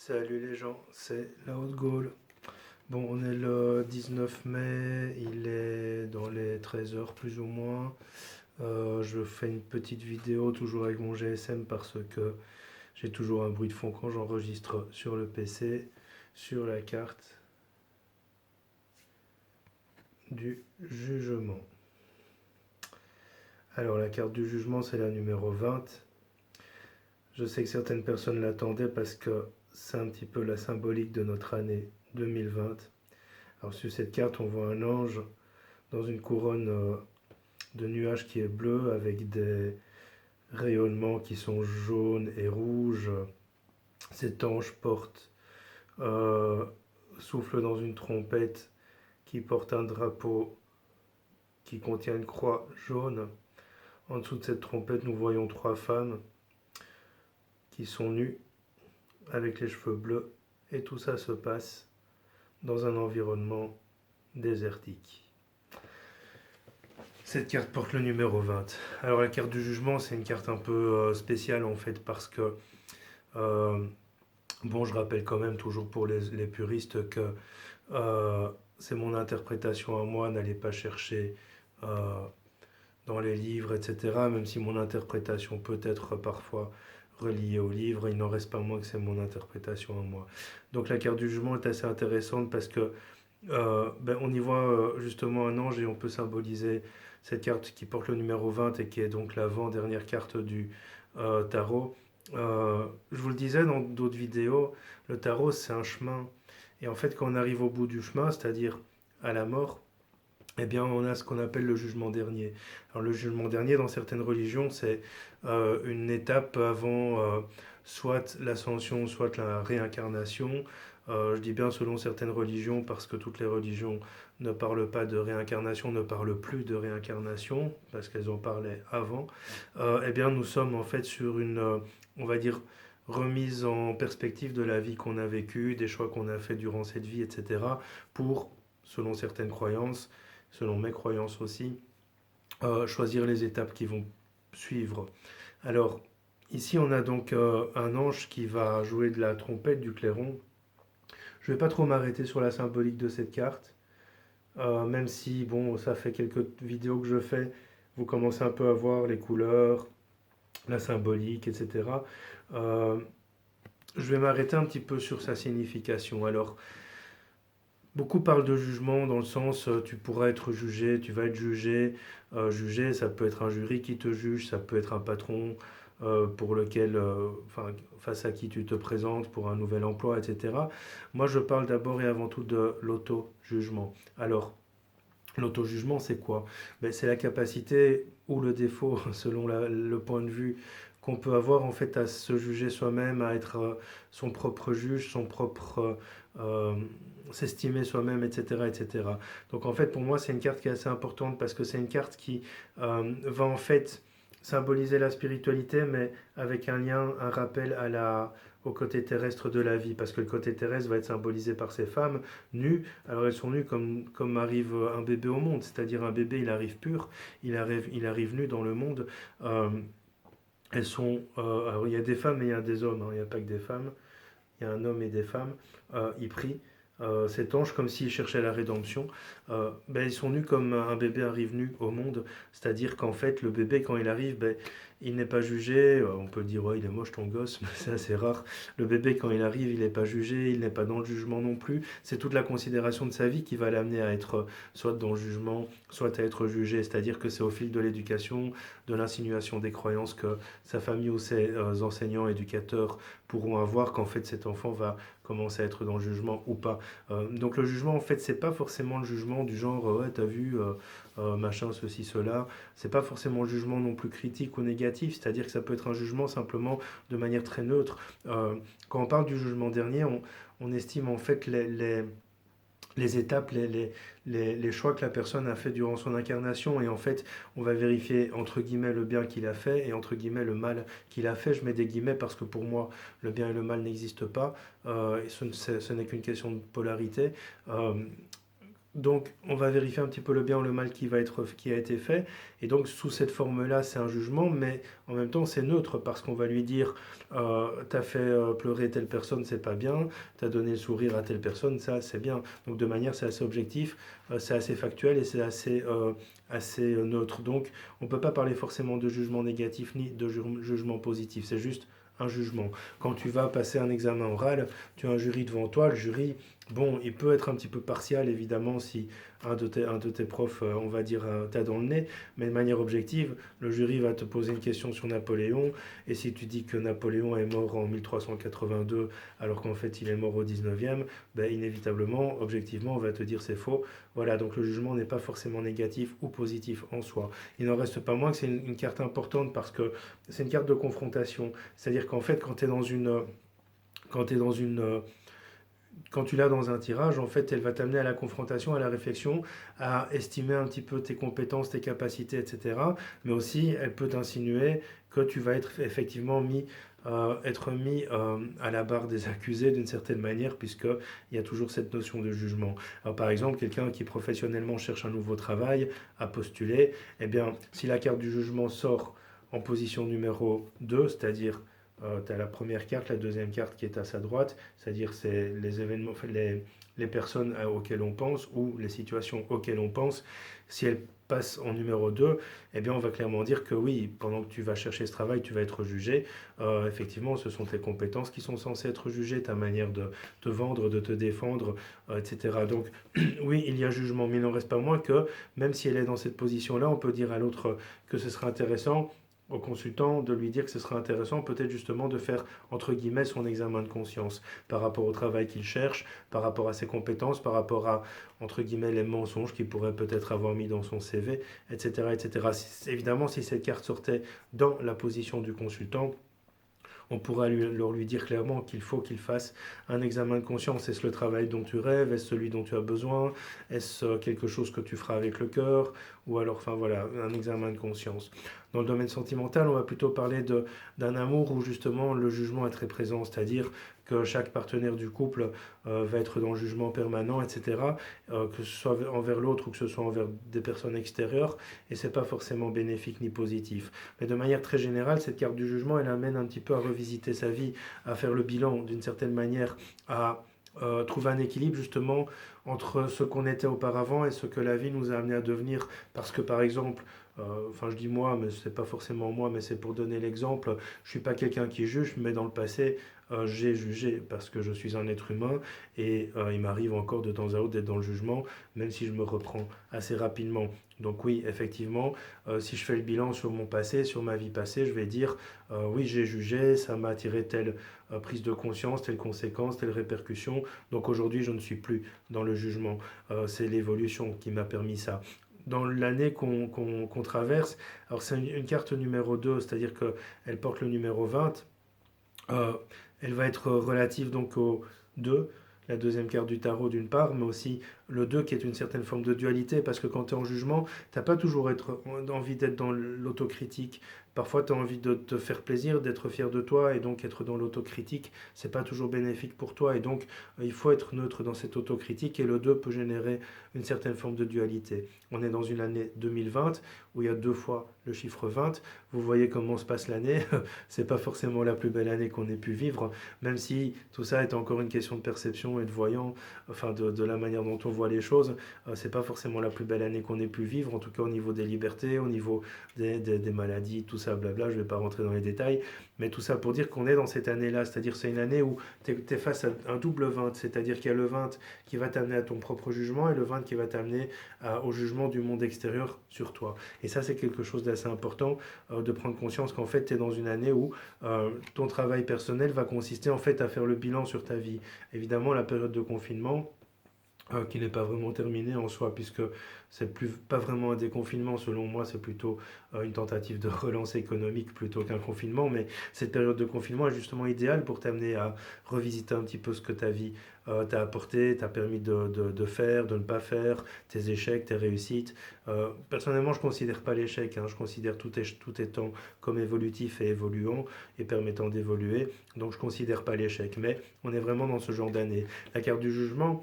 Salut les gens, c'est la Haute Gaule. Bon, on est le 19 mai, il est dans les 13 heures plus ou moins. Je fais une petite vidéo toujours avec mon GSM parce que j'ai toujours un bruit de fond quand j'enregistre sur le PC, sur la carte du jugement. Alors la carte du jugement, c'est la numéro 20. Je sais que certaines personnes l'attendaient parce que c'est un petit peu la symbolique de notre année 2020. Alors sur cette carte, on voit un ange dans une couronne de nuages qui est bleu avec des rayonnements qui sont jaunes et rouges. Cet ange euh, souffle dans une trompette qui porte un drapeau qui contient une croix jaune. En dessous de cette trompette, nous voyons trois femmes qui sont nues avec les cheveux bleus et tout ça se passe dans un environnement désertique. Cette carte porte le numéro 20. Alors la carte du jugement, c'est une carte un peu spéciale en fait parce que, euh, bon, je rappelle quand même toujours pour les puristes que c'est mon interprétation à moi, n'allez pas chercher euh, dans les livres, etc. Même si mon interprétation peut être parfois reliée au livre, il n'en reste pas moins que c'est mon interprétation à moi. Donc la carte du jugement est assez intéressante parce que on y voit justement un ange et on peut symboliser cette carte qui porte le numéro 20 et qui est donc l'avant-dernière carte du tarot. Je vous le disais dans d'autres vidéos, le tarot c'est un chemin. Et en fait, quand on arrive au bout du chemin, c'est-à-dire à la mort, eh bien, on a ce qu'on appelle le jugement dernier. Alors, le jugement dernier, dans certaines religions, c'est une étape avant soit l'ascension, soit la réincarnation. Je dis bien selon certaines religions, parce que toutes les religions ne parlent pas de réincarnation, ne parlent plus de réincarnation, parce qu'elles en parlaient avant. Eh bien, nous sommes en fait sur une, on va dire, remise en perspective de la vie qu'on a vécue, des choix qu'on a fait durant cette vie, etc., pour, selon certaines croyances, selon mes croyances aussi, choisir les étapes qui vont suivre. Alors, ici, on a donc un ange qui va jouer de la trompette, du clairon. Je ne vais pas trop m'arrêter sur la symbolique de cette carte, même si, bon, ça fait quelques vidéos que je fais, vous commencez un peu à voir les couleurs, la symbolique, etc. Euh, je vais m'arrêter un petit peu sur sa signification. Alors, beaucoup parlent de jugement dans le sens tu pourras être jugé, tu vas être jugé. Jugé, ça peut être un jury qui te juge, ça peut être un patron pour lequel, face à qui tu te présentes pour un nouvel emploi, etc. Moi, je parle d'abord et avant tout de l'auto-jugement. Alors, l'auto-jugement, c'est quoi? Ben, c'est la capacité ou le défaut, selon le point de vue qu'on peut avoir en fait à se juger soi-même, à être son propre juge, son propre s'estimer soi-même, etc., etc. Donc en fait, pour moi, c'est une carte qui est assez importante parce que c'est une carte qui va en fait symboliser la spiritualité, mais avec un lien, un rappel au côté terrestre de la vie, parce que le côté terrestre va être symbolisé par ces femmes nues. Alors elles sont nues comme arrive un bébé au monde, c'est-à-dire un bébé, il arrive pur, il arrive nu dans le monde. Euh, alors il y a des femmes et il y a des hommes, hein, il n'y a pas que des femmes, il y a un homme et des femmes. Ils prient. Cet ange, comme s'il cherchait la rédemption, ils sont nus comme un bébé arrive nu au monde, c'est-à-dire qu'en fait, le bébé, quand il arrive, il n'est pas jugé. On peut dire, ouais, il est moche ton gosse, mais c'est assez rare. Le bébé, quand il arrive, il n'est pas jugé, il n'est pas dans le jugement non plus. C'est toute la considération de sa vie qui va l'amener à être soit dans le jugement, soit à être jugé. C'est-à-dire que c'est au fil de l'éducation, de l'insinuation des croyances que sa famille ou ses enseignants, éducateurs pourront avoir qu'en fait cet enfant va commencer à être dans le jugement ou pas. Donc le jugement, en fait, c'est pas forcément le jugement du genre ouais, t'as vu, machin, ceci, cela. C'est pas forcément le jugement non plus critique ou négatif, c'est-à-dire que ça peut être un jugement simplement de manière très neutre. Quand on parle du jugement dernier, on estime en fait les étapes, les choix que la personne a fait durant son incarnation. Et en fait, on va vérifier entre guillemets le bien qu'il a fait et entre guillemets le mal qu'il a fait. Je mets des guillemets parce que pour moi, le bien et le mal n'existent pas. Et ce n'est qu'une question de polarité. Euh, Donc, on va vérifier un petit peu le bien ou le mal qui a été fait. Et donc, sous cette forme-là, c'est un jugement, mais en même temps, c'est neutre parce qu'on va lui dire t'as fait pleurer telle personne, c'est pas bien. T'as donné le sourire à telle personne, ça, c'est bien. Donc, de manière, c'est assez objectif, c'est assez factuel et c'est assez neutre. Donc, on ne peut pas parler forcément de jugement négatif ni de jugement positif. C'est juste un jugement. Quand tu vas passer un examen oral, tu as un jury devant toi. Le jury, bon, il peut être un petit peu partial, évidemment, si un de tes profs, on va dire, t'a dans le nez, mais de manière objective, le jury va te poser une question sur Napoléon, et si tu dis que Napoléon est mort en 1382, alors qu'en fait il est mort au 19e, ben, inévitablement, objectivement, on va te dire c'est faux. Voilà, donc le jugement n'est pas forcément négatif ou positif en soi. Il n'en reste pas moins que c'est une carte importante parce que c'est une carte de confrontation. C'est-à-dire qu'en fait, quand tu es dans une quand tu l'as dans un tirage, en fait, elle va t'amener à la confrontation, à la réflexion, à estimer un petit peu tes compétences, tes capacités, etc. Mais aussi, elle peut t'insinuer que tu vas être effectivement mis à la barre des accusés d'une certaine manière, puisqu'il y a toujours cette notion de jugement. Alors, par exemple, quelqu'un qui professionnellement cherche un nouveau travail à postuler, eh bien, si la carte du jugement sort en position numéro 2, c'est-à-dire tu as la première carte, la deuxième carte qui est à sa droite, c'est-à-dire c'est les événements, enfin, les personnes auxquelles on pense ou les situations auxquelles on pense. Si elles passent en numéro 2, eh bien on va clairement dire que oui, pendant que tu vas chercher ce travail, tu vas être jugé. Effectivement, ce sont tes compétences qui sont censées être jugées, ta manière de te vendre, de te défendre, etc. Donc oui, il y a jugement, mais il n'en reste pas moins que même si elle est dans cette position-là, on peut dire à l'autre que ce sera intéressant au consultant de lui dire que ce serait intéressant peut-être justement de faire entre guillemets son examen de conscience par rapport au travail qu'il cherche, par rapport à ses compétences, par rapport à entre guillemets les mensonges qu'il pourrait peut-être avoir mis dans son CV, etc. etc. Évidemment, si cette carte sortait dans la position du consultant, on pourra leur lui dire clairement qu'il faut qu'il fasse un examen de conscience. Est-ce le travail dont tu rêves? Est-ce celui dont tu as besoin? Est-ce quelque chose que tu feras avec le cœur? Ou alors, enfin voilà, un examen de conscience. Dans le domaine sentimental, on va plutôt parler d'un amour où justement le jugement est très présent, c'est-à-dire que chaque partenaire du couple va être dans le jugement permanent, etc., que ce soit envers l'autre ou que ce soit envers des personnes extérieures, et c'est pas forcément bénéfique ni positif. Mais de manière très générale, cette carte du jugement, elle amène un petit peu à revisiter sa vie, à faire le bilan d'une certaine manière, à trouver un équilibre justement entre ce qu'on était auparavant et ce que la vie nous a amené à devenir. Parce que par exemple, enfin je dis moi, mais c'est pas forcément moi, mais c'est pour donner l'exemple, je suis pas quelqu'un qui juge, mais dans le passé, j'ai jugé parce que je suis un être humain et il m'arrive encore de temps à autre d'être dans le jugement, même si je me reprends assez rapidement. Donc oui, effectivement, si je fais le bilan sur mon passé, sur ma vie passée, je vais dire oui, j'ai jugé, ça m'a attiré telle prise de conscience, telle conséquence, telle répercussion. Donc aujourd'hui, je ne suis plus dans le jugement. C'est l'évolution qui m'a permis ça. Dans l'année qu'on traverse, alors c'est une carte numéro 2, c'est-à-dire qu'elle porte le numéro 20. Euh, Elle va être relative donc au 2, la deuxième carte du tarot d'une part, mais aussi le 2 qui est une certaine forme de dualité, parce que quand tu es en jugement, tu n'as pas toujours envie d'être dans l'autocritique. Parfois, tu as envie de te faire plaisir, d'être fier de toi, et donc être dans l'autocritique, c'est pas toujours bénéfique pour toi, et donc il faut être neutre dans cette autocritique, et le 2 peut générer une certaine forme de dualité. On est dans une année 2020, où il y a deux fois le chiffre 20, vous voyez comment se passe l'année, c'est pas forcément la plus belle année qu'on ait pu vivre, même si tout ça est encore une question de perception et de voyant, enfin de la manière dont on voit les choses. C'est pas forcément la plus belle année qu'on ait pu vivre, en tout cas au niveau des libertés, au niveau des maladies, tout ça, blabla. Je vais pas rentrer dans les détails, mais tout ça pour dire qu'on est dans cette année-là, c'est-à-dire c'est une année où tu es face à un double 20, c'est-à-dire qu'il y a le 20 qui va t'amener à ton propre jugement et le 20 qui va t'amener au jugement du monde extérieur sur toi. Et ça, c'est quelque chose d'assez important de prendre conscience qu'en fait, tu es dans une année où ton travail personnel va consister en fait à faire le bilan sur ta vie. Évidemment, la période de confinement, qui n'est pas vraiment terminée en soi, puisque c'est plus pas vraiment un déconfinement, selon moi, c'est plutôt une tentative de relance économique plutôt qu'un confinement. Mais cette période de confinement est justement idéale pour t'amener à revisiter un petit peu ce que ta vie t'a apporté, t'a permis de faire, de ne pas faire, tes échecs, tes réussites. Personnellement, je ne considère pas l'échec, hein, je considère tout étant comme évolutif et évoluant et permettant d'évoluer. Donc je ne considère pas l'échec, mais on est vraiment dans ce genre d'année. La carte du jugement,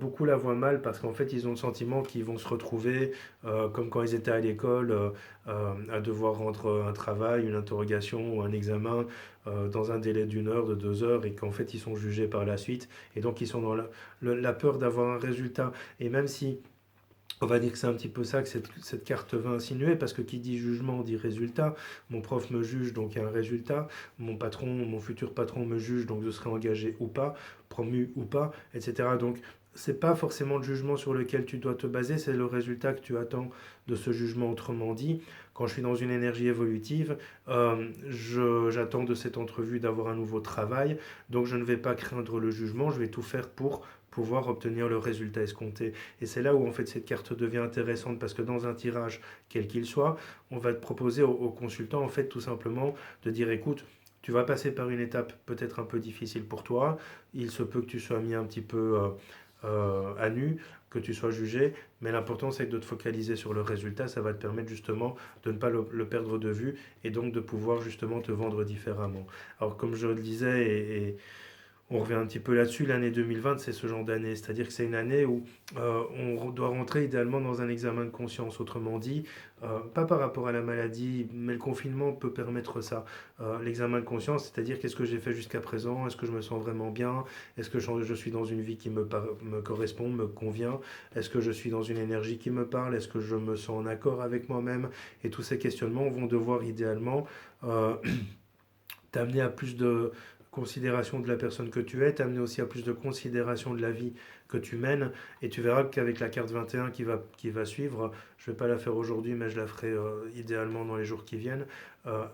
beaucoup la voient mal parce qu'en fait, ils ont le sentiment qu'ils vont se retrouver comme quand ils étaient à l'école, à devoir rendre un travail, une interrogation ou un examen dans un délai d'une heure, de 2 heures, et qu'en fait, ils sont jugés par la suite. Et donc, ils sont dans la peur d'avoir un résultat. Et même si on va dire que c'est un petit peu ça que cette carte va insinuer, parce que qui dit jugement dit résultat. Mon prof me juge, donc il y a un résultat. Mon patron, mon futur patron me juge, donc je serai engagé ou pas, promu ou pas, etc. Donc c'est pas forcément le jugement sur lequel tu dois te baser, c'est le résultat que tu attends de ce jugement. Autrement dit, quand je suis dans une énergie évolutive, j'attends de cette entrevue d'avoir un nouveau travail, donc je ne vais pas craindre le jugement, je vais tout faire pour pouvoir obtenir le résultat escompté. Et c'est là où en fait cette carte devient intéressante, parce que dans un tirage, quel qu'il soit, on va te proposer au consultant en fait tout simplement de dire écoute, tu vas passer par une étape peut-être un peu difficile pour toi, il se peut que tu sois mis un petit peu à nu, que tu sois jugé, mais l'important c'est de te focaliser sur le résultat, ça va te permettre justement de ne pas le perdre de vue et donc de pouvoir justement te vendre différemment. Alors comme je le disais, on revient un petit peu là-dessus, l'année 2020, c'est ce genre d'année. C'est-à-dire que c'est une année où on doit rentrer idéalement dans un examen de conscience. Autrement dit, pas par rapport à la maladie, mais le confinement peut permettre ça. L'examen de conscience, c'est-à-dire qu'est-ce que j'ai fait jusqu'à présent, est-ce que je me sens vraiment bien, est-ce que je suis dans une vie qui me correspond, me convient, est-ce que je suis dans une énergie qui me parle, est-ce que je me sens en accord avec moi-même. Et tous ces questionnements vont devoir idéalement euh, t'amener à plus de considération de la personne que tu es, t'amener aussi à plus de considération de la vie que tu mènes. Et tu verras qu'avec la carte 21 qui va suivre, je ne vais pas la faire aujourd'hui, mais je la ferai idéalement dans les jours qui viennent. euh,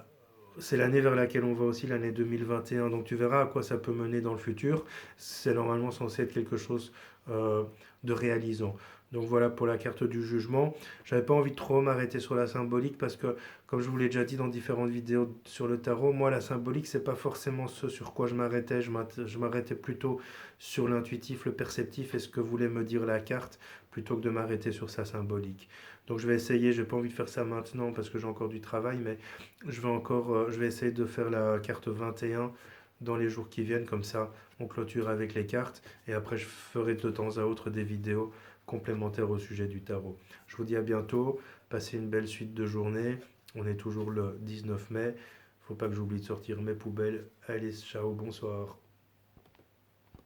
c'est l'année vers laquelle on va aussi, l'année 2021. Donc tu verras à quoi ça peut mener dans le futur. C'est normalement censé être quelque chose euh, de réalisant. Donc voilà pour la carte du jugement. J'avais pas envie de trop m'arrêter sur la symbolique parce que, comme je vous l'ai déjà dit dans différentes vidéos sur le tarot, moi la symbolique c'est pas forcément ce sur quoi je m'arrêtais. Je m'arrêtais plutôt sur l'intuitif, le perceptif et ce que voulait me dire la carte plutôt que de m'arrêter sur sa symbolique. Donc je vais essayer, j'ai pas envie de faire ça maintenant parce que j'ai encore du travail, mais je vais essayer de faire la carte 21 dans les jours qui viennent, comme ça on clôture avec les cartes et après je ferai de temps à autre des vidéos complémentaires au sujet du tarot. Je vous dis à bientôt, passez une belle suite de journée, on est toujours le 19 mai, faut pas que j'oublie de sortir mes poubelles, allez ciao, bonsoir.